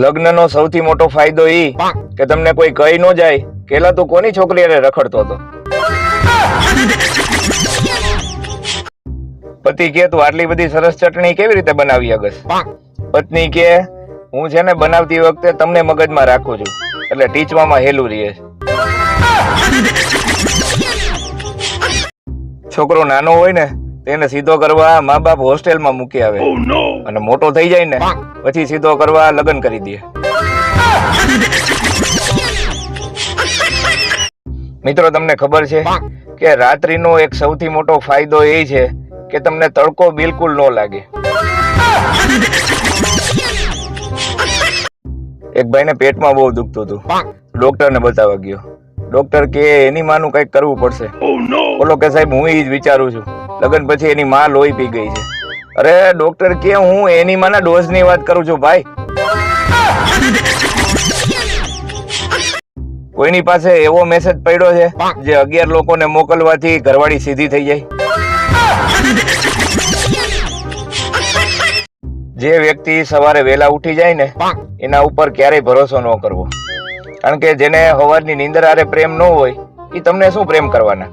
લગ્નનો સૌથી મોટો ફાયદો ઈ કે તમને કોઈ કહી ન જાય કેલા તું કોની છોકરી હારે રખડતો હતો. પતિ કે તું આટલી બધી સરસ ચટણી કેવી રીતે બનાવી અગસ. પત્ની કે હું છે ને બનાવતી વખતે તમને મગજમાં રાખું છું એટલે ટીચવામાં હેલું રહે. છોકરો નાનો હોય ને તેને સીધો કરવા મા બાપ હોસ્ટેલમાં મૂકી આવે અને મોટો થઈ જાય ને પછી સીધો કરવા લગ્ન કરી દે. મિત્રો તમને ખબર છે કે રાત્રિનો એક સૌથી મોટો ફાયદો એ છે કે તમને તડકો બિલકુલ ન લાગે. એક ભાઈને પેટમાં બહુ દુખતું હતું, ડોક્ટરને બતાવવા ગયો. ડોક્ટર કે એની માનું કઈક કરવું પડશે. બોલો કે સાહેબ હું એ જ વિચારું છું, લગ્ન પછી એની માં લોહી પી ગઈ છે. અરે ડોક્ટર કે હું એની માના ડોઝ ની વાત કરું છું ભાઈ. કોઈની પાસે એવો મેસેજ પડ્યો છે જે 11 લોકોને મોકલવાથી ઘરવાળી સીધી થઈ જાય? જે વ્યક્તિ સવારે વહેલા ઉઠી જાય ને એના ઉપર ક્યારેય ભરોસો ન કરવો, કારણ કે જેને સવારની નીંદર આરે પ્રેમ ન હોય એ તમને શું પ્રેમ કરવાના.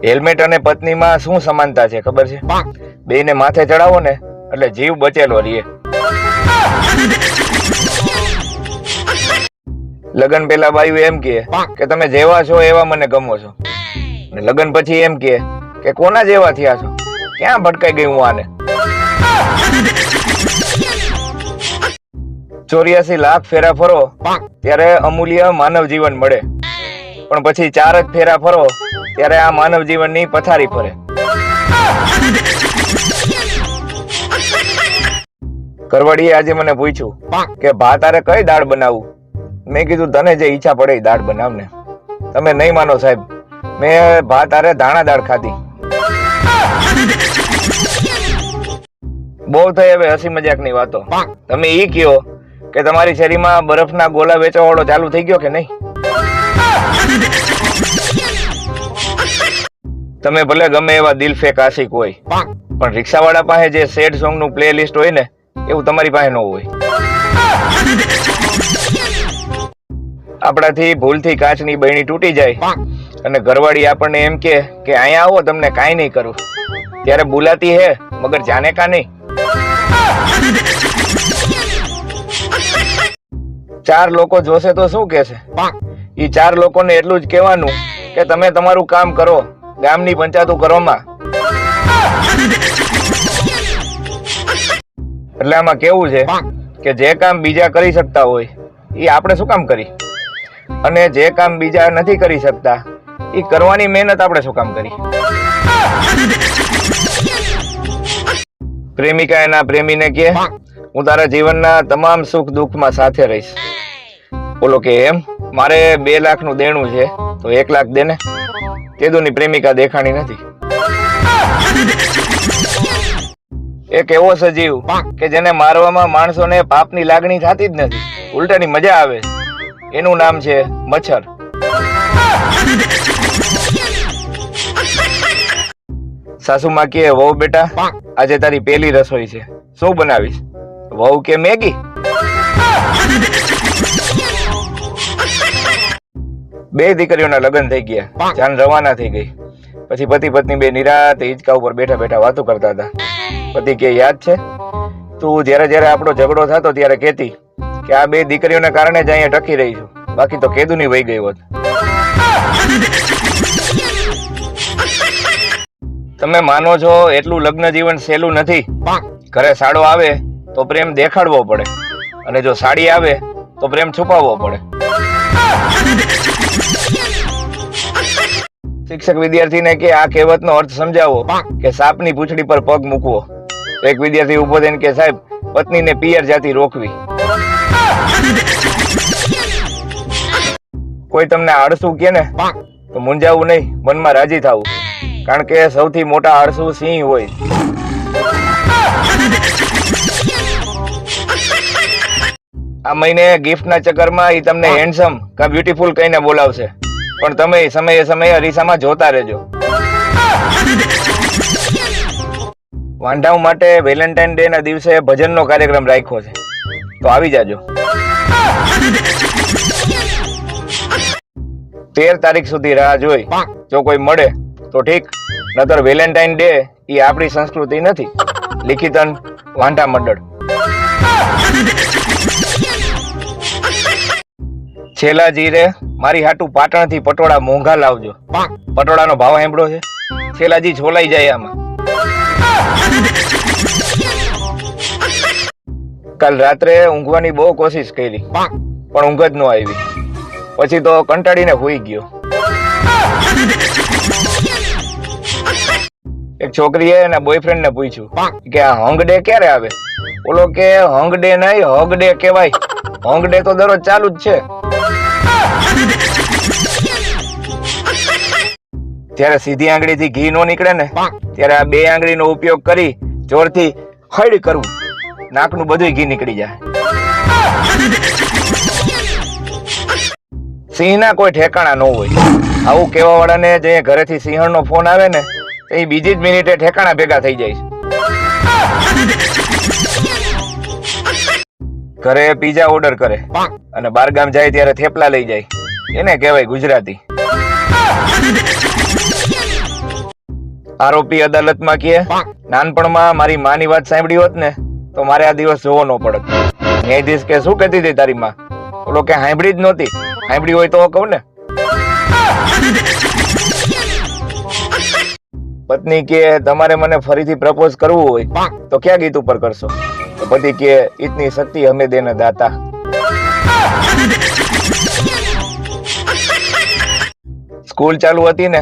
હેલ્મેટ અને પત્નીમાં શું સમાનતા છે ખબર છે? બેયને માથે ચડાવો ને એટલે જીવ બચેલો રહે. લગ્ન પેલા બાયુ એમ કે તમે જેવા છો એવા મને ગમો છો, અને લગ્ન પછી એમ કે કોના જેવા થયા છો, ક્યાં ભટકાઈ ગઈ હું આને. 84 લાખ ફેરા ફરો ત્યારે અમૂલ્ય માનવ જીવન મળે, પણ પછી 4 જ ફેરા ફરો ત્યારે આ માનવ જીવનની પથારી ફરે. કરવડીએ આજે મને પૂછ્યું કે ભાત તારે કઈ દાળ બનાવું. મેં કીધું તને જે ઈચ્છા પડે એ દાળ બનાવ ને. તમે નહીં માનો સાહેબ, મેં ભાત તારે ધાણા દાળ ખાધી. બહુ થઈ હવે હસી મજાક ની વાતો. તમે ઈ કયો કે તમારી શેરીમાં બરફના ગોલા વેચવા વાળો ચાલુ થઈ ગયો કે નહીં? તમે ભલે ગમે એવા દિલ ફેક આશિક હોય, પણ રિક્ષાવાળા પાસે જે સેડ સોંગ નું પ્લે લિસ્ટ હોય ને એવું તમારી પાસે ન હોય. આપણાથી ભૂલથી કાચની બહેણી તૂટી જાય અને ઘરવાળી આપણને એમ કે અહીંયા આવો તમને કાંઈ નહીં કરું, ત્યારે બોલાતી હે મગર જાને કા નહીં. 4 લોકો જોશે તો શું કહેશે? એ 4 લોકોને એટલું જ કહેવાનું કે તમે તમારું કામ કરો, ગામની પંચાયતો કરવામાં. એટલે આમાં કેવું છે કે જે કામ બીજા કરી શકતા હોય એ આપણે શું કામ કરી, અને જે કામ બીજા નથી કરી શકતા એ કરવાની મહેનત આપણે શું કામ કરી. પ્રેમિકા એના પ્રેમીને કહે હું તારા જીવનના તમામ સુખ દુઃખમાં સાથે રહીશ. બોલો કે એમ, મારે 2 લાખનું દેણું છે તો 1 લાખ દે ને. તેદુની પ્રેમિકા દેખાણી નથી. એક એવો સજીવ કે જેને મારવામાં માણસોને પાપની લાગણી થતી જ નથી, ઉલટાની મજા આવે, એનું નામ છે મચ્છર. સાસુમાં કે વહુ બેટા આજે તારી પહેલી રસોઈ છે, શું બનાવીશ? વહુ કે મેગી. બે દીકરીઓના લગ્ન થઈ ગયા, જાન રવાના થઈ ગઈ. પછી પતિ પત્ની બે નિરાતે હિંચકા ઉપર બેઠા બેઠા વાતો કરતા હતા. પતિ કે યાદ છે તું જ્યારે આપણો ઝઘડો થતો ત્યારે કહેતી કે આ 2 દીકરીઓના કારણે જ અહીંયા ટકી રહી છું, બાકી તો કેદુની વહી ગઈ હોત. તમે માનો છો એટલું લગ્ન જીવન સહેલું નથી. ઘરે સાડો આવે તો પ્રેમ દેખાડવો પડે, અને જો સાડી આવે તો પ્રેમ છુપાવવો પડે. શિક્ષક વિદ્યાર્થીને કે આ કહેવતનો અર્થ સમજાવો કે સાપની પૂંછડી પર પગ મૂકવો. એક વિદ્યાર્થી ઉભો થઈને કે સાહેબ પત્નીને પિયર જાતિ રોકવી. કોઈ તમને આળસુ કે ને તો મૂંઝાવું નહીં, મનમાં રાજી થવું, કારણ કે સૌથી મોટા આળસુ સિંહ હોય. આ મહિને ગિફ્ટના ચક્કરમાં ઈ તમને હેન્ડસમ કા બ્યુટીફુલ કહીને બોલાવશે, પણ તમે સમયે સમયે અરીસામાં જોતા રહેજો. વાંઢાઓ માટે વેલેન્ટાઇન ડે ના દિવસે ભજનનો કાર્યક્રમ રાખ્યો છે, તો આવી જાજો. 13 તારીખ સુધી રાહ જોઈ, જો કોઈ મળે તો ઠીક, નતર વેલેન્ટાઇન ડે એ આપણી સંસ્કૃતિ નથી. લિખિતન વાંઢા મંડળ. છેલ્લા જીરે મારી હાટું પાટણથી પટોળા મોંઘા લાવજો. પટોળાનો ભાવ સાંભળ્યો છે? છેલ્લાજી છોલાઈ જાય આમાં. કાલ રાત્રે ઊંઘવાની બહુ કોશિશ કરી, પણ ઊંઘ જ ન આવી. પછી તો કંટાળીને સૂઈ ગયો. એક છોકરીએ એના બોયફ્રેન્ડ ને પૂછ્યું કે આ હંગ ડે ક્યારે આવે? ઓલો કે હંગ ડે નહીં, હગ ડે કહેવાય. હંગ ડે તો દરરોજ ચાલુ જ છે. ત્યારે સીધી આંગળીથી ઘી નો નીકળે ને, ત્યારે આ બે આંગળીનો ઉપયોગ કરી જોરથી હળ કરવું, નાકનું બધું ઘી નીકળી જાય. સિંહના કોઈ ઠેકાણા ન હોય. આવું કેવા વાળાને જે ઘરેથી સિંહણનો ફોન આવે ને, એ બીજી જ મિનિટે ઠેકાણા ભેગા થઈ જાય. ઘરે પીઝા ઓર્ડર કરે અને બારગામ જાય ત્યારે થેપલા લઈ જાય, એને કહેવાય ગુજરાતી. આરોપી અદાલતમાં કહે, નાનપણમાં મારી માની વાત સાંભળી હોત ને તો મારે આ દિવસ જોવો ન પડત. ન્યાયાધીશ કે શું કહેતી હતી તારી માં? ઓલો કે સાંભળી જ નહોતી. સાંભળી હોય તો કહું ને. પત્ની કે તમારે મને ફરીથી પ્રપોઝ કરવું હોય તો ક્યાં ગીત ઉપર કરશો? તો પતિ કે ઇતની શક્તિ હમે દેને દાતા. સ્કૂલ ચાલુ હતી ને,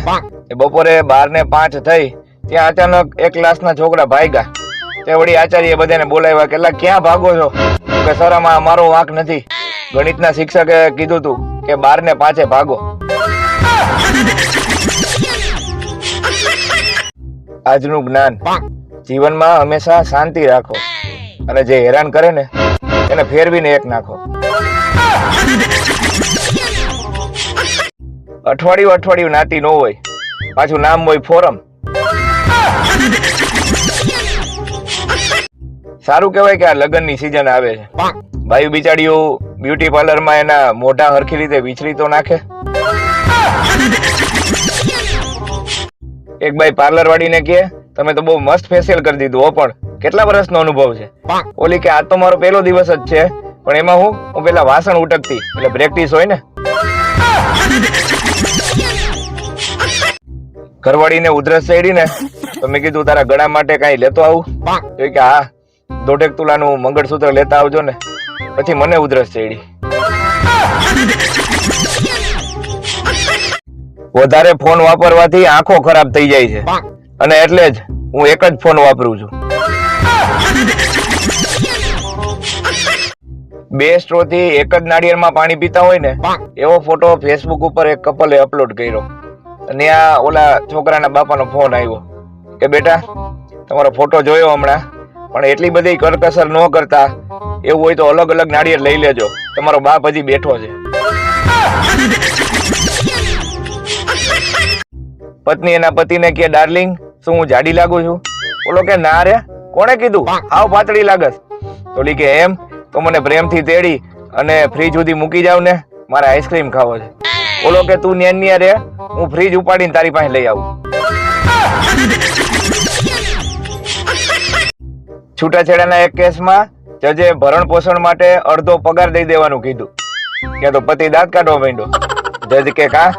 બપોરે 12:05 થઈ, ત્યાં અચાનક એક ક્લાસના છોકરા ભાગ્યા. તે વળી આચાર્ય બધાને બોલાવ્યા કે ક્યાં ભાગો છો? કે સર આમાં મારો વાંક નથી, ગણિતના શિક્ષકે કીધું તું કે 12:05 ભાગો. આજનું જ્ઞાન, જીવનમાં હંમેશા શાંતિ રાખો અને જે હેરાન કરે ને એને ફેરવીને એક નાખો. અઠવાડિયું નાતી ન હોય, પાછું નામ હોય ફોરમ. સારું કહેવાય કે આ લગ્નની સિઝન આવે છે. ભાઈ બિચારીઓ બ્યુટી પાર્લરમાં એના મોઢા હરખી રીતે વિચરી તો નાખે. એક ભાઈ પાર્લર વાળીને કહે, તમે તો બહુ મસ્ત ફેશિયલ કરી દીધું હો, પણ કેટલા વર્ષનો અનુભવ છે? ઓલી કે આ તો મારો પહેલો દિવસ જ છે, પણ એમાં હું પેલા વાસણ ઉટકતી, એટલે પ્રેક્ટિસ હોય ને. ઘરવાળીને ઉધરસ ચડી ને, તો મેં કીધું તારા ગળા માટે કઈ લેતો આવું? તો કે હા, 1.5 તોલાનું મંગળસૂત્ર લેતા આવજો ને. પછી મને ઉધરસ ચડી. વધારે ફોન વાપરવાથી આંખો ખરાબ થઈ જાય છે, અને એટલે જ હું એક જ ફોન વાપરું છું. 2 સ્ટ્રોથી એક જ નાળિયેરમાં પાણી પીતા હોય ને, એવો ફોટો ફેસબુક ઉપર એક કપલે અપલોડ કર્યો. અને આ ઓલા છોકરાના બાપાનો ફોન આવ્યો કે બેટા તમારો ફોટો જોયો હમણાં, પણ એટલી બધી કરકસર ન કરતા, એવું હોય તો અલગ અલગ નાળિયેર લઈ લેજો, તમારો બાપ હજી બેઠો છે. પત્ની એના પતિને કે ડાર્લિંગ શું હું જાડી લાગુ છું? બોલો કે ના રે, કોણે કીધું આવ પાતળી લાગસ? તો કે એમ તો મને પ્રેમથી તેડી અને ફ્રીજ સુધી મૂકી જાવ ને, મારે આઈસ્ક્રીમ ખાવો છે. બોલો કે તું ન્યા રે, હું ફ્રીજ ઉપાડીને તારી પાસે લઈ આવું. છૂટાછેડાના એક કેસમાં જજે ભરણ પોષણ માટે અડધો પગાર દઈ દેવાનું કીધું. કે તો પતિ દાંત કાઢવા માંડ્યો. જજ કે કા?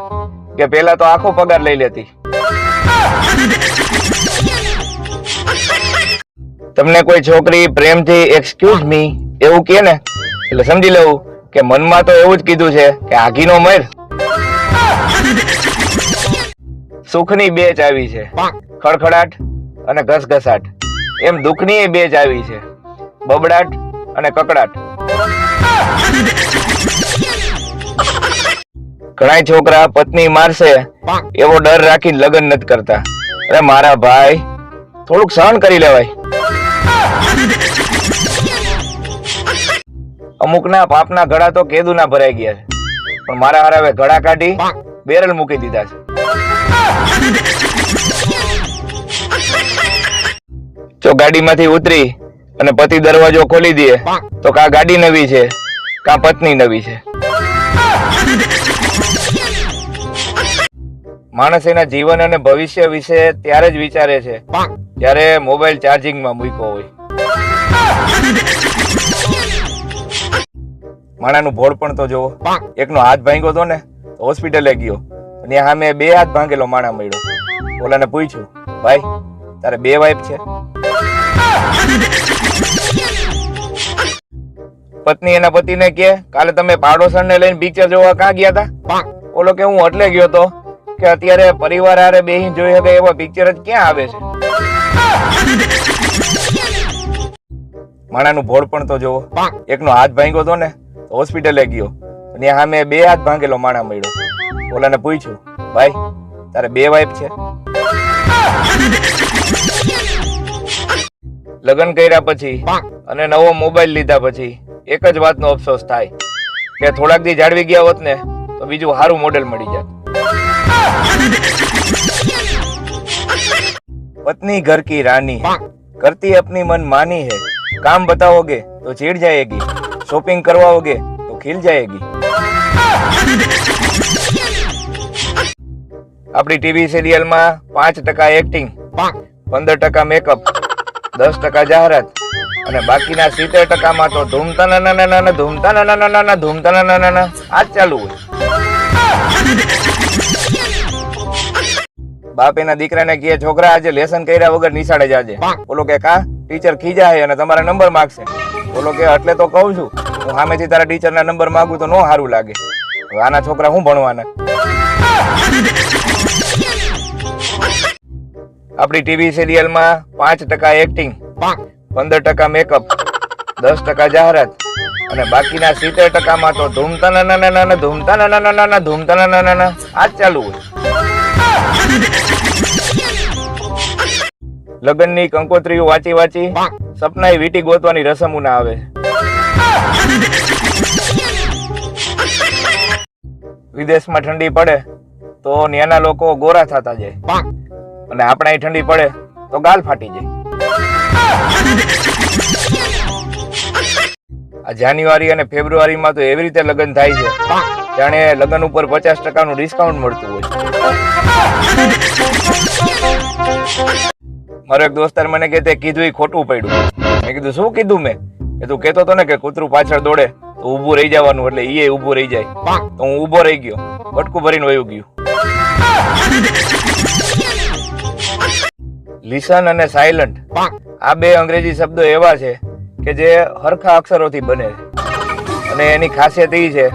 કે પેલા તો આખો પગાર લઈ લેતી. તમને કોઈ છોકરી પ્રેમથી એક્સક્યુઝ મી એવું કહે ને, એટલે સમજી લેવું કે મનમાં તો એવું જ કીધું છે કે આઘીનો મર. સુખની 2 ચાવી છે, ખડખડાટ અને ઘસઘસાટ. એમ દુઃખની 2 ચાવી છે, બબડાટ અને કકડાટ. ઘણા છોકરા પત્ની મારશે એવો ડર રાખીને લગ્ન નથી કરતા. અરે મારા ભાઈ, થોડુંક સહન કરી લેવાય. અમુકના પાપના ઘડા તો કેદુના ભરાઈ ગયા છે, પણ મારા હારે ઘડા કાઢી બેરલ મૂકી દીધા છે. જો ગાડીમાંથી ઉતરી અને પતિ દરવાજો ખોલી દે તો કા ગાડી નવી છે કા પત્ની નવી છે. માણસ એના જીવન અને ભવિષ્ય વિશે ત્યારે જ વિચારે છે જ્યારે મોબાઈલ ચાર્જિંગમાં મૂક્યો હોય. માણાનું ભોળ પણ તો જોવો, એકનો હાથ ભાંગ્યો હતો ને તો હોસ્પિટલે ગયો અને સામે 2 હાથ ભાંગેલો માણા મળ્યો. ઓલાને પૂછ્યું, ભાઈ તારે 2 વાઈફ છે? પત્ની એના પતિને કે કાલે તમે પાડોશણને લઈને પિક્ચર જોવા ક્યાં ગયા હતા? ઓલો કે હું એટલે ગયો તો કે અત્યારે પરિવાર હારે બેહીને જોઈ શકે એવા પિક્ચર જ ક્યાં આવે છે. માણાનું ભોળ પણ તો જોવો, એકનો હાથ ભાંગ્યો હતો ને તો હોસ્પિટલે ગયો અને સામે 2 હાથ ભાંગેલો માણા મળ્યો. ઓલાને પૂછ્યું, ભાઈ તારે 2 વાઈફ છે? લગ્ન કર્યા પછી અને નવો મોબાઈલ લીધા પછી એક જ વાતનો અફસોસ થાય કે થોડાક દી જાળવી ગયા હોત ને તો બીજું સારું મોડેલ મળી જાત. पत्नी घर की रानी है, करती अपनी मन मानी है, काम बताओगे तो चिढ़ जाएगी, शॉपिंग करवाओगे तो खिल जाएगी. આપણી ટીવી સિરિયલ માં 5% એક્ટિંગ, 15% મેકઅપ, 10% જાહેરાત અને બાકીના 70% માં તો ધૂમતાના ધૂમતાના આ જ ચાલુ હોય. બાપ એના દીકરાને કહે, છોકરા આજે લેસન કર્યા વગર નિશાળે જાજે. બોલો કે કા ટીચર ખીજાય અને તમારા નંબર માંગશે. બોલો કે એટલે તો કહું છું, હું સામેથી તારા ટીચરના નંબર માંગુ તો નો સારું લાગે. આના છોકરા શું ભણવાના? આપણી ટીવી સિરિયલ માં 5% એક્ટિંગ, 15% મેકઅપ, 10% જાહેરાત અને બાકીના 70% માં તો ધૂમતાના આ જ ચાલુ હોય. લગ્નની કંકોત્રીઓ વાંચી વાંચી સપનાએ વીટી ગોતવાની રસમો ના આવે. વિદેશમાં ઠંડી પડે તો ત્યાંના લોકો ગોરા થતા જાય અને આપણા અહીં ઠંડી પડે તો ગાલ ફાટી જાય. આ જાન્યુઆરી અને ફેબ્રુઆરીમાં તો એવી રીતે લગ્ન થાય છે જાણે લગ્ન ઉપર 50% નું ડિસ્કાઉન્ટ મળતું હોય. મારો એક દોસ્તાર મને કે તે કીધું એ ખોટું પડ્યું. મેં કીધું શું કીધું? મેં કે તું કેતો તો ને કે કૂતરું પાછળ દોડે તો ઊભું રહી જવાનું, એટલે ઈ ઊભું રહી જાય. તો હું ઊભો રહી ગયો, બટકું ભરીને વયું ગયું. લિસન અને સાયલન્ટ આ 2 અંગ્રેજી શબ્દો એવા છે કે જે હરખા અક્ષરોથી બને છે અને એની ખાસિયત એ છે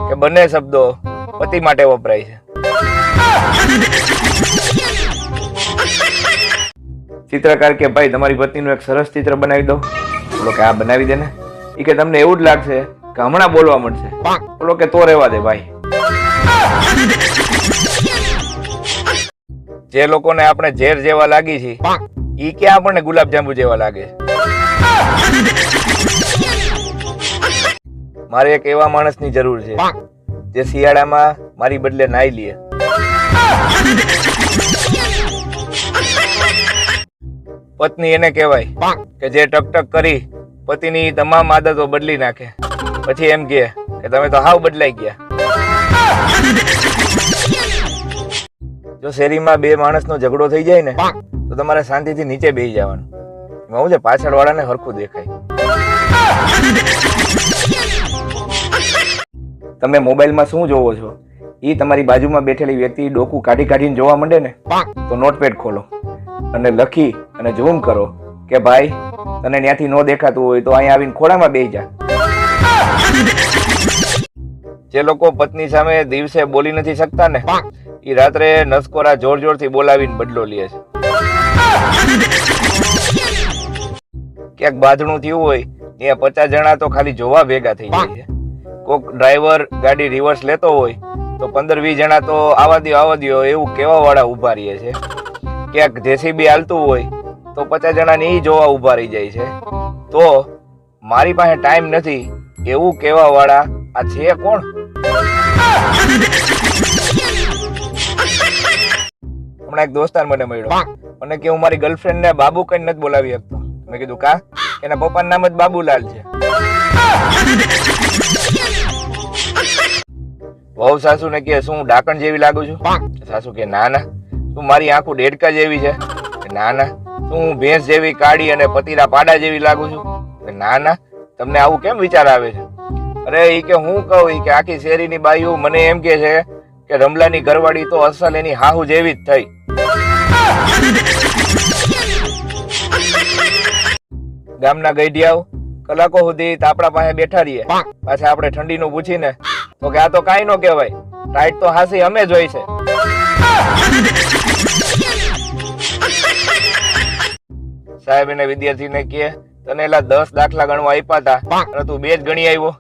કે બંને શબ્દો પતિ માટે વપરાય છે. ચિત્રકાર કે ભાઈ તમારી પત્નીનું એક સરસ ચિત્ર બનાવી દો. બોલો કે આ બનાવી દે ને. એ કે તમને એવું જ લાગશે કે હમણાં બોલવા મળશે. બોલો કે તો રહેવા દે ભાઈ. જે લોકોને આપણે ઝેર જેવા લાગી છે ઈ ક્યાં આપણને ગુલાબજાંબુ જેવા લાગે. મારે એક એવા માણસની જરૂર છે જે શિયાળામાં મારી બદલે નાઈ લે. પત્ની એને કહેવાય કે જે ટકટક કરી પતિની તમામ આદતો બદલી નાખે, પછી એમ કહે કે તમે તો હાવ બદલાઈ ગયા. જો શેરીમાં 2 માણસનો ઝઘડો થઈ જાય ને તો તમારે શાંતિથી નીચે બેસી જવાનું. એમાં હું છે પાછળ વાળાને હરખું દેખાય. તમે મોબાઈલમાં શું જોવો છો એ તમારી બાજુમાં બેઠેલી વ્યક્તિ ડોકું કાઢી કાઢીને જોવા માંડે ને તો નોટપેડ ખોલો અને લખી અને ઝૂમ કરો કે ભાઈ તને ત્યાંથી ન દેખાતું હોય તો અહીંયા આવીને ખોળામાં બેસી જા. જે લોકો પત્ની સામે દિવસે બોલી નથી શકતા ને એ રાત્રે નસકોરા જોર જોરથી બોલાવીને બદલો લે છે. ક્યાંક બાંધણું થયું હોય ત્યાં 50 જણા તો ખાલી જોવા ભેગા થઈ જાય છે. કોક ડ્રાઈવર ગાડી રિવર્સ લેતો હોય તો 15-20 જણા તો આવા દ્યો એવું કેવા વાળા ઉભા રહે છે. ક્યાંક જેસીબી હાલતું હોય તો 50 જણાને ઈ જોવા ઉભા રહી જાય છે. તો મારી પાસે ટાઈમ નથી એવું કેવા વાળા આ છે કોણ? હમણાં એક દોસ્તાર મને મળ્યો, મને કે હું મારી ગર્લફ્રેન્ડ ને બાબુ કઈ નથી બોલાવી શકતો. મેં કીધું કા? એના પપ્પાનું નામ જ બાબુલાલ છે. વહુ સાસુ ને કે શું ડાકણ જેવી લાગુ છું? સાસુ કે ના ના, તું મારી આંખો ડેડકા જેવી છે. ના ના, તું ભેંસ જેવી કાળી અને પતીરા પાડા જેવી લાગુ છું. ના ના, તમને આવું કેમ વિચાર આવે છે? અરે ઈ કે હું કહું, ઈ કે આખી શેરીની બાઈઓ મને એમ કે છે કે રમલાની ઘરવાળી તો અસલ એની હાહુ જેવી જ થઈ. ગામના ગઈઢિયાઓ કલાકો સુધી તાપડા પાસે બેઠા રહીએ, પાછા આપણે ઠંડીનું પૂછીને તો કે આ તો કાંઈ નો કહેવાય, ટાઈટ તો હાસી અમે જ હોય છે. સાહેબ એને વિદ્યાર્થીને કહે તને એલા 10 દાખલા ગણવા આપ્યા હતા અને તું 2 જ ગણી આવ્યો.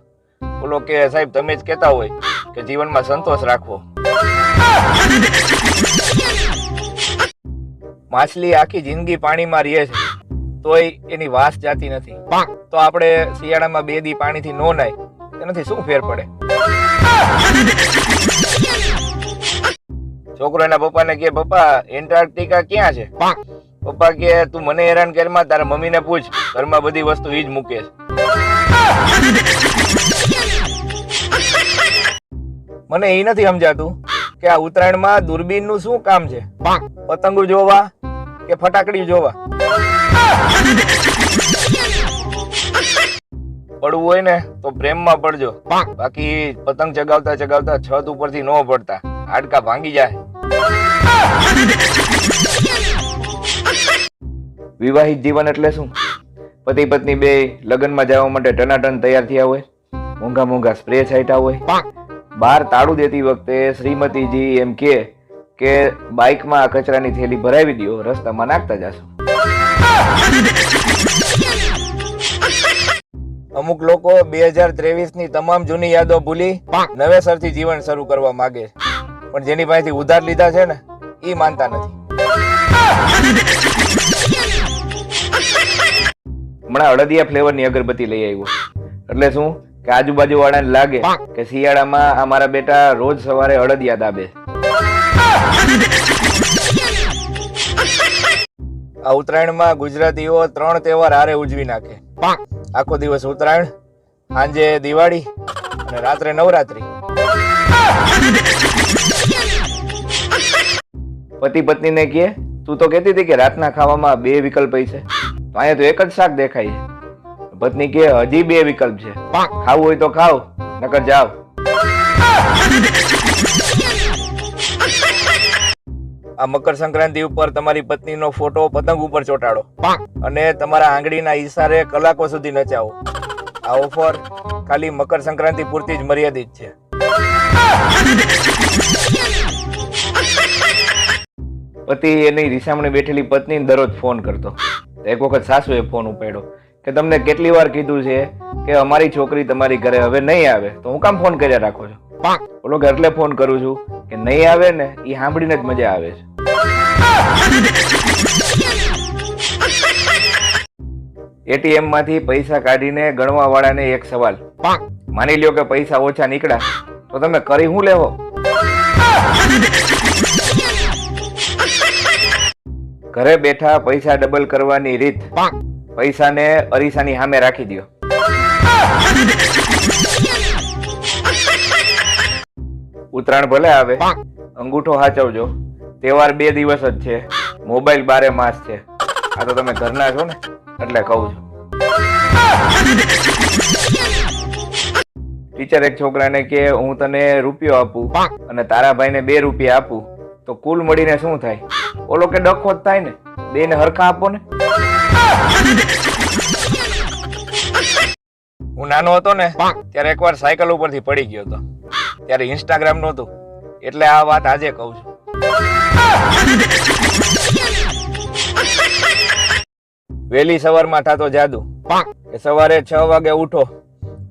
બોલો કે સાહેબ તમે જ કહેતા હોય કે જીવનમાં સંતોષ રાખવો. માછલી આખી જિંદગી પાણીમાં રહે છે તોય એની વાસ જાતી નથી. તો આપણે શિયાળામાં 2 દી પાણીથી નો નાય એનાથી શું ફેર પડે? છોકરો એના પપ્પાને કે પપ્પા એન્ટાર્કટિકા ક્યાં છે? પપ્પા કે તું મને હેરાન કરમાં, તારા મમ્મીને પૂછ, ઘરમાં બધી વસ્તુ ઈ જ મૂકે છે. મને એ નથી સમજાતું કે આ ઉત્તરાયણમાં દૂરબીનનું શું કામ છે? પતંગો જોવા કે ફટાકડી જોવા? પડવું હોય ને તો પ્રેમમાં પડજો, બાકી પતંગ ચગાવતા ચગાવતા છત ઉપરથી ન પડતા, હાડકા ભાંગી જાય. વિવાહિત જીવન એટલે શું? પતિ પત્ની બે લગ્નમાં જવા માટે ટનાટન તૈયાર થયા હોય, મોંઘા મોંઘા સ્પ્રે છાંટ્યા હોય, બહાર તાળું દેતી વખતે શ્રીમતીજી એમ કે બાઇકમાં આ કચરાની થેલી ભરાવી દો, રસ્તામાં નાખતા જશો. અમુક લોકો 2023 ની તમામ જૂની યાદો ભૂલી નવેસરથી જીવન શરૂ કરવા માંગે છે, પણ જેની પાસેથી ઉધાર લીધા છે ને એ માનતા નથી. હમણાં અડદિયા ફ્લેવરની અગરબત્તી લઈ આવ્યો, એટલે શું કે આજુબાજુ વાળાને લાગે કે શિયાળામાં આ મારા બેટા રોજ સવારે અડદિયા દાબે. આ ઉત્તરાયણમાં ગુજરાતીઓ 3 તહેવાર હારે ઉજવી નાખે. આખો દિવસ ઉત્તરાયણ, સાંજે દિવાળી અને રાત્રે નવરાત્રી. પતિ પત્નીને કહે તું તો કહેતી હતી કે રાતના ખાવામાં 2 વિકલ્પ છે, તો અહીંયા તો એક જ શાક દેખાય છે. પત્ની કે હજી 2 વિકલ્પ છે, ખાવું હોય તો ખાવ નકર જાવ. આ મકર સંક્રાંતિ ઉપર તમારી પત્નીનો ફોટો પતંગ ઉપર ચોંટાડો અને તમારા આંગળીના ઈશારે કલાકો સુધી નચાવો. આ ઓફર ખાલી મકર સંક્રાંતિ પૂરતી જ મર્યાદિત છે. પતિ એની રીસામણે બેઠેલી પત્નીને દરરોજ ફોન કરતો. એક વખત સાસુએ ફોન ઉપાડ્યો કે તમને કેટલી વાર કીધું છે કે અમારી છોકરી તમારી ઘરે હવે નહીં આવે, તો હું કામ ફોન કર્યા રાખો છો? બોલો કે એટલે ફોન કરું છું કે નહીં આવે ને એ સાંભળીને જ મજા આવે છે. એટીએમ માંથી પૈસા કાઢીને ગણવા વાળાને એક સવાલ, માની લ્યો કે પૈસા ઓછા નીકળ્યા તો તમે કરી શું લેવો? ઘરે બેઠા પૈસા ડબલ કરવાની રીત, પૈસાને અરીસાની સામે રાખી દો. ઉત્તરાયણ ભલે આવે, અંગૂઠો હાચવજો, તહેવાર 2 દિવસ જ છે, મોબાઈલ 12 માસ છે. આ તો તમે ઘરના છો ને એટલે કહું છું. ટીચર એક છોકરાને કે હું તને રૂપિયો આપું અને તારા ભાઈને 2 રૂપિયા આપું તો કુલ મળીને શું થાય? ઓલો કે ડખો જ થાય ને, 2 ને હરખા આપો ને. હું નાનો હતો ને ત્યારે એકવાર સાયકલ ઉપરથી પડી ગયો હતો, ત્યારે ઇન્સ્ટાગ્રામ નહોતું, એટલે આ વાત આજે કહું છું. વહેલી સવારમાં થતો જાદુ કે સવારે 6 વાગે ઉઠો,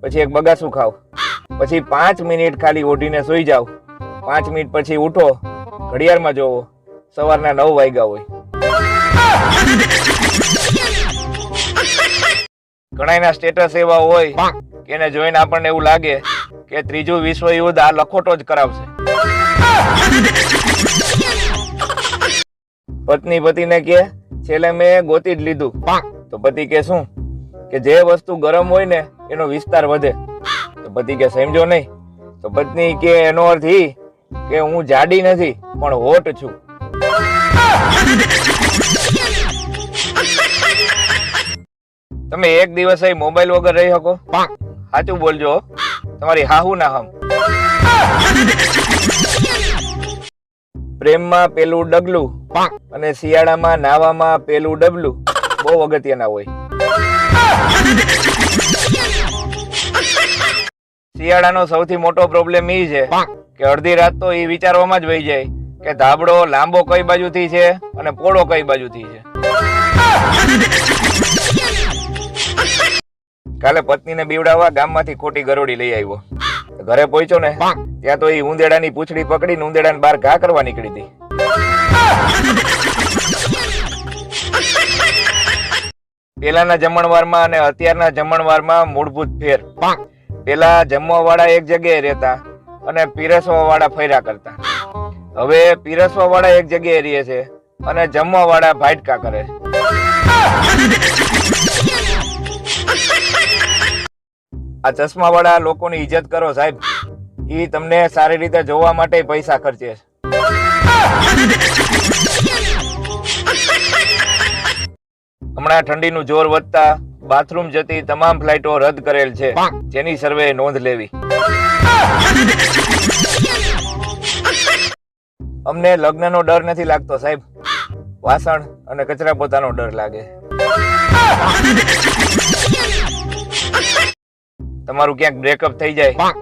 પછી એક બગાસું ખાવ, પછી 5 મિનિટ ખાલી ઓઢીને સૂઈ જાવ, 5 મિનિટ પછી ઉઠો, ઘડિયાળમાં જોવો સવારના 9 વાગ્યા હોય. ઘણાના સ્ટેટસ એવા હોય કે એને જોઈને આપણને એવું લાગે કે 3રું વિશ્વયુદ્ધ આ લખોટો જ કરાવશે. પત્ની પતિને કે છેલ્લે મેં ગોતી જ લીધું, તો પતિ કે શું કે જે વસ્તુ ગરમ હોય ને એનો વિસ્તાર વધે. તો પતિ કે સમજો નહીં. તો પત્ની કે એનો અર્થ ઈ કે હું જાડી નથી પણ હોટ છું. તમે એક દિવસ મોબાઈલ વગર રહી શકો? સાચું બોલજો, તમારી હાહુ ના હમ. પ્રેમમાં પેલું ડગલું અને શિયાળામાં નાવામાં પેલું ડબલું બહુ અગત્યના હોય. શિયાળાનો સૌથી મોટો પ્રોબ્લેમ ઈ છે કે અડધી રાત તો ઈ વિચારવામાં જ વહી જાય કે ધાબળો લાંબો કઈ બાજુથી છે અને પોળો કઈ બાજુથી છે. કાલે પત્નીને બીવડાવવા ગામમાંથી ખોટી ગરોળી લઈ આવ્યો. ઘરે પહોંચ્યો ને ત્યાં તો એ ઉંદેડાની પૂંછડી પકડીને ઉંદેડાને બહાર ઘા કરવા નીકળી હતી. પેલાના જમણવારમાં અને અત્યારના જમણવારમાં મૂળભૂત ફેર. પેલા જમવા વાળા એક જગ્યાએ રહેતા અને પીરસવા વાળા ફર્યા કરતા. હવે પીરસવા વાળા એક જગ્યાએ રહે છે અને જમવા વાળા ભાટકા કરે છે. આ ચશ્મા વાળા લોકોની ઇજ્જત કરો સાહેબ. ઈ તમને સારી રીતે જોવા માટે પૈસા ખર્ચે છે. હમણાં ઠંડીનું જોર વધતા બાથરૂમ જતી તમામ ફ્લાઇટો રદ કરેલ છે, જેની સર્વે નોંધ લેવી. અમને લગ્નનો ડર નથી લાગતો સાહેબ, વાસણ અને કચરા પોતાનો ડર લાગે. તમારું ક્યાંક બ્રેકઅપ થઈ જાય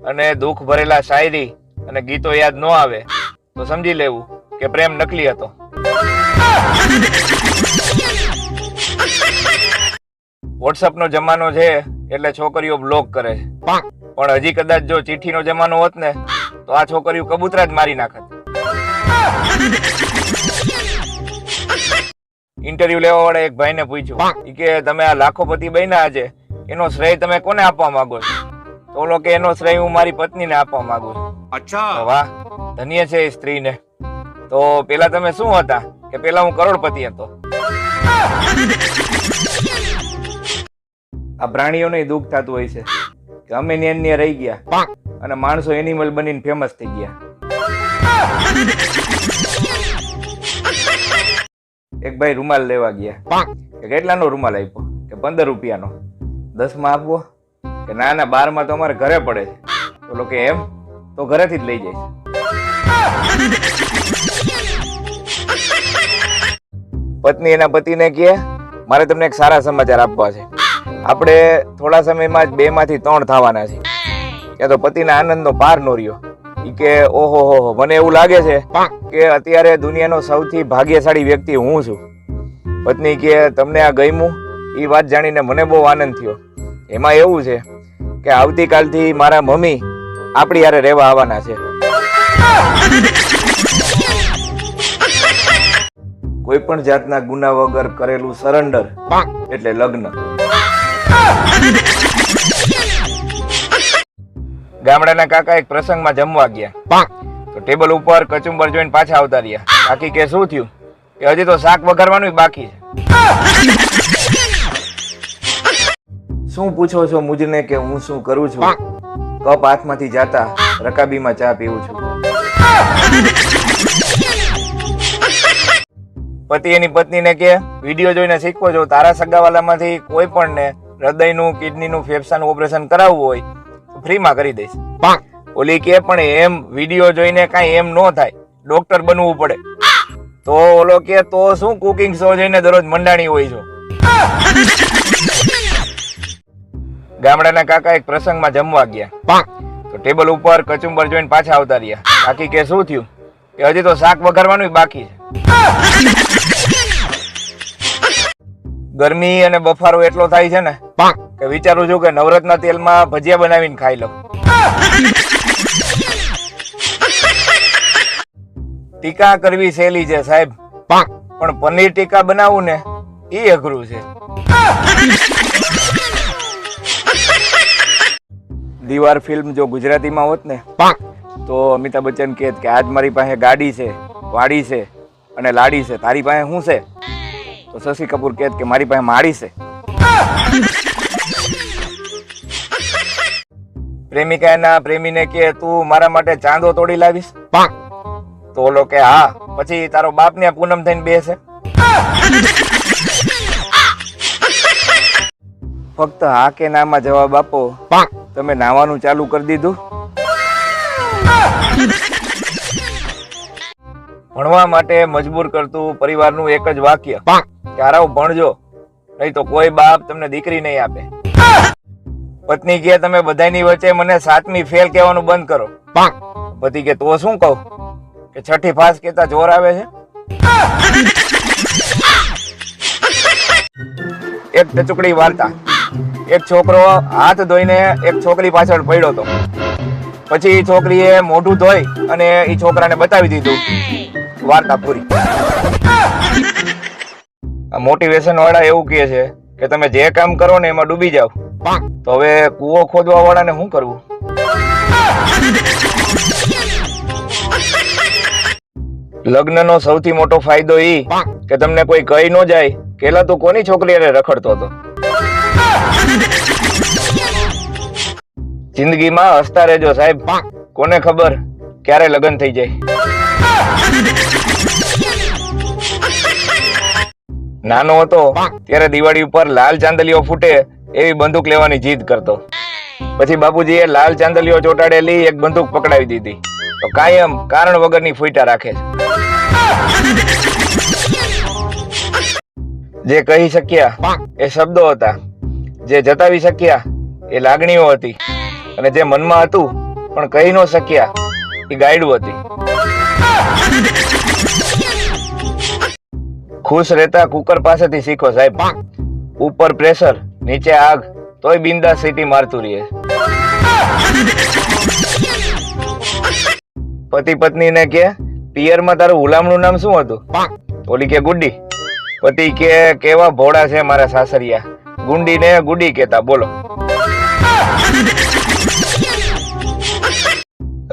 અને દુઃખ ભરેલા શાયરી અને ગીતો યાદ ન આવે તો સમજી લેવું કે પ્રેમ નકલી હતો. વોટ્સઅપ નો જમાનો છે એટલે છોકરીઓ બ્લોક કરે છે, પણ હજી કદાચ જો ચિઠ્ઠીનો જમાનો હોત ને તો આ છોકરીઓ કબૂતરા જ મારી નાખત. ઇન્ટરવ્યુ લેવા વાળા એક ભાઈને પૂછ્યું કે તમે આ લાખોપતિ બન્યા આજે એનો શ્રેય તમે કોને આપવા માંગો છો? તો ઓલો કે એનો શ્રેય હું મારી પત્નીને આપવા માંગુ છું. અચ્છા, વાહ, ધન્ય છે એ સ્ત્રીને. તો પેલા તમે શું હતા? કે પેલા હું કરોડપતિ હતો. આ પ્રાણીઓને દુઃખ થતું હોય છે કે અમે ને રહી ગયા અને માણસો એનિમલ બનીને ફેમસ થઈ ગયા. એક ભાઈ રૂમાલ લેવા ગયા કે કેટલાનો રૂમાલ આપ્યો? કે 15 રૂપિયાનો. 10 માં આપવો? કે ના ના 12 માં તો અમારે ઘરે પડે છે. બોલો કે એમ? તો ઘરેથી જ લઈ જઈશ. પત્ની એના પતિને કહે મારે તમને એક સારા સમાચાર આપવા છે. આપણે થોડા સમયમાં જ 2 માંથી 3 થવાના છે. કે તો પતિના આનંદનો પાર નો રહ્યો. ઈ કે ઓહો હો, મને એવું લાગે છે કે અત્યારે દુનિયાનો સૌથી ભાગ્યશાળી વ્યક્તિ હું છું. પત્ની કે તમને આ ગમ્યું? એ વાત જાણીને મને બહુ આનંદ થયો. એમાં એવું છે કે આવતીકાલથી મારા મમ્મી આપણી હારે રહેવા આવવાના છે. કોઈ પણ જાતના ગુના વગર કરેલું સરેન્ડર એટલે લગ્ન. ગામડાના કાકા એક પ્રસંગમાં જમવા ગયા તો ટેબલ ઉપર કચુંબર જોઈને પાછા આવતા રહ્યા. કાકી કે શું થયું? કે હજી તો શાક વઘારવાનું બાકી છે. શું પૂછો છો મુજને કે હું શું કરું છું? કપ હાથમાંથી જાતા રકાબીમાં ચા પીવું છું. પતિ એની પત્નીને કે વિડીયો જોઈને શીખવો જો તારા સગાવાલામાંથી કોઈ પણ ને હૃદયનું, કિડનીનું, ફેફસાનું ઓપરેશન કરાવવું હોય તો ફ્રીમાં કરી દઈશ. ઓલી કે પણ એમ વિડીયો જોઈને કાંઈ એમ ન થાય, ડોક્ટર બનવું પડે. તો ઓલો કે તો શું કુકિંગ શો જોઈને દરરોજ મંડાણી હોય છો? ગામડાના કાકા એક પ્રસંગમાં જમવા ગયા તો ટેબલ ઉપર કચુંબર જોઈને પાછા આવતા રહ્યા. કાકી કે શું થયું? કે હજી તો શાક વઘારવાનું બાકી છે. ગરમી અને બફારો એટલો થાય છે ને કે વિચારું છું કે નવરત્ના તેલમાં ભજીયા બનાવીને ખાઈ લઉં. ટીકા કરવી સહેલી છે સાહેબ, પણ પનીર ટીકા બનાવવું ને એ અઘરું છે. દીવાર ફિલ્મ જો ગુજરાતીમાં હોત ને તો અમિતાભ બચ્ચન કહેત કે આજ મારી પાસે ગાડી છે, વાડી છે અને લાડી છે, તારી પાસે શું છે? તો શશી કપૂર કહે કે મારી પાસે માળી છે. પ્રેમિકા એના પ્રેમીને કહે તું મારા માટે ચાંદો તોડી લાવીશ? તો ઓલો કે હા. પછી તારો બાપ ને પૂનમ થઈને બેસે. ફક્ત હા કે ના માં જવાબ આપો. તમે નાવાનું ચાલુ કરી દીધું? ભણવા માટે મજબૂર કરતું પરિવારનું એક જ વાક્ય કે હારાવ ભણજો, નહીં તો કોઈ બાપ તમને દીકરી નહીં આપે. પત્ની કહે તમે બધાની વચ્ચે મને 7મી ફેલ કહેવાનું બંધ કરો. પતિ કે તો શું કહું? કે 6ઠી ફાસ કેતા જોર આવે છે. એક ટચુકડી વાર્તા. એક છોકરો હાથ ધોઈને એક છોકરી પાછળ પડ્યો હતો. પછી છોકરીએ મોઢું ધોઈ અને એ છોકરાને બતાવી દીધું. વાર્તા પૂરી. મોટિવેશન વાળા એવું કહે છે કે તમે જે કામ કરો ને એમાં ડૂબી જાવ. તો હવે કૂવો ખોદવા વાળાને શું કરવું? લગ્નનો સૌથી મોટો ફાયદો ઈ કે તમને કોઈ કહી ન જાય કેલા તું કોની છોકરી અરે રખડતો હતો. જિંદગીમાં હસતા રહેજો સાહેબ, કોને ખબર ક્યારે લગ્ન થઈ જાય. નાનો હતો ત્યારે દિવાળી ઉપર લાલ ચાંદલીઓ ફૂટે એવી બંદૂક લેવાની જીદ કરતો. પછી બાપુજીએ લાલ ચાંદલીઓ ચોંટાડેલી એક બંદૂક પકડાવી દીધી. તો કાયમ કારણ વગરની ફૂટા રાખે છે. જે કહી શક્યા એ શબ્દો હતા, જે જતાવી શક્યા એ લાગણીઓ હતી, અને જે મનમાં હતું પણ કહી ન શક્યા એ ગાયડું હતી. ખુશ રહેતા કુકર પાસેથી શીખો સાહેબ. ઉપર પ્રેશર નીચે આગ તોય બિંદાસ સીટી મારતું રહે. પતિ પત્નીને કે પિયરમાં તારું હુલામણું નામ શું હતું? ઓલી કે ગુડ્ડી. પતિ કે કેવા ભોળા છે મારા સાસરિયા, ગુંડી ને ગુડી કેતા. બોલો.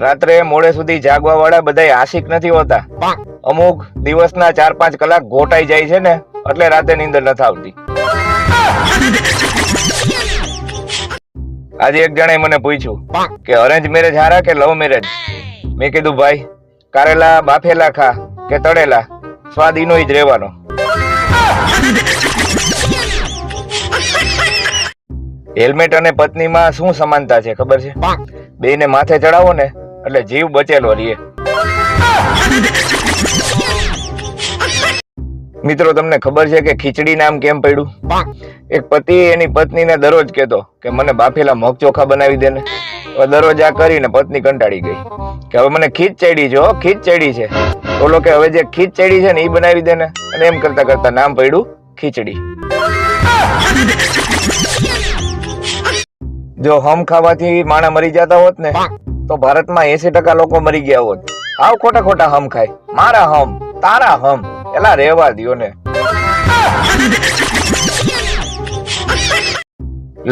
રાત્રે મોડે સુધી જાગવા વાળા બધા આશિક નથી હોતા. અમુક દિવસના 4-5 કલાક ગોટાઈ જાય છે ને એટલે રાતે નીંદર નથી આવતી. આજે એક જણે મને પૂછ્યું કે અરેન્જ મેરેજ હારા કે લવ મેરેજ? મેં કીધું ભાઈ કારેલા બાફેલા ખા કે તળેલા, સ્વાદ ઈનો જ રહેવાનો. હેલ્મેટ અને પત્નીમાં શું સમાનતા છે ખબર છે? બેયને માથે ચડાવો ને એટલે જીવ બચેલો રહે. મિત્રો તમને ખબર છે કે ખીચડી નામ કેમ પડ્યું? એક પતિ એની પત્નીને દરરોજ કહેતો કે મને બાફેલા મગ ચોખા બનાવી દે ને. દરરોજ આ કરીને પત્ની કંટાળી ગઈ કે હવે મને ખીચ ચડી છે, ખીચ ચડી છે. બોલો કે હવે જે ખીચ ચડી છે ને એ બનાવી દે ને. અને એમ કરતા કરતા નામ પડ્યું ખીચડી. જો હમ ખાવાથી માણા મરી જતા હોત ને તો ભારતમાં 80% લોકો મરી ગયા હોત. આવ ખોટા ખોટા હમ ખાય, મારા હમ તારા હમ, એલા રેવા દ્યો ને.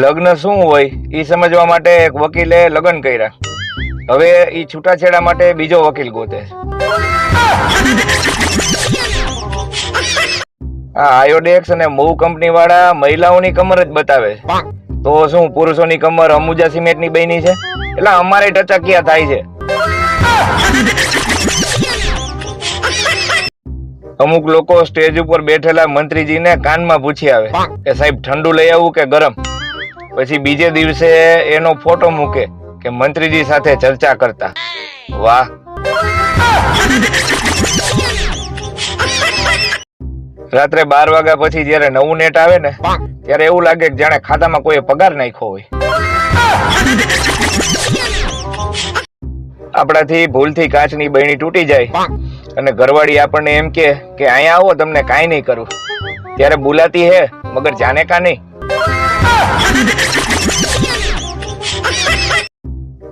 લગ્ન શું હોય ઈ સમજવા માટે એક વકીલે લગ્ન કર્યા. હવે ઈ છૂટાછેડા માટે બીજો વકીલ ગોતે. આ આયોડેક્સ અને મૂવ કંપની વાળા મહિલાઓની કમર જ બતાવે. તો શું પુરુષોની કમર અંબુજા સિમેન્ટ ની બની છે? એટલે અમારે ટચકિયા થાય છે. અમુક લોકો સ્ટેજ ઉપર બેઠેલા મંત્રીજીને કાનમાં પૂછી આવે કે સાહેબ ઠંડુ લઈ આવું કે ગરમ? પછી બીજે દિવસે એનો ફોટો મૂકે કે મંત્રીજી સાથે ચર્ચા કરતા. વાહ. રાત્રે 12 વાગ્યા પછી જયારે નવું નેટ આવે ને ત્યારે એવું લાગે કે જાણે ખાતામાં કોઈ પગાર નાખ્યો હોય. આપણાથી ભૂલથી કાચની બહેણી તૂટી જાય અને ઘરવાળી આપણને એમ કે અહીંયા આવો તમને કાંઈ નહીં કરું, ત્યારે બોલાતી હે મગર જાને કા નહીં.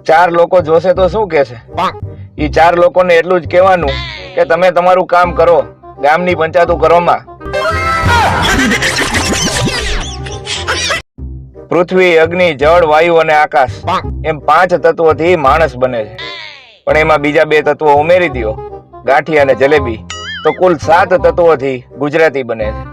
4 લોકો જોશે તો શું કહેશે? એ 4 લોકોને એટલું જ કહેવાનું કે તમે તમારું કામ કરો, ગામની પંચાયતો કરવામાં. પૃથ્વી, અગ્નિ, જળ, વાયુ અને આકાશ એમ 5 તત્વોથી માણસ બને છે. પણ એમાં બીજા 2 તત્વો ઉમેરી દો, ગાંઠી અને જલેબી, તો કુલ 7 તત્વોથી ગુજરાતી બને છે.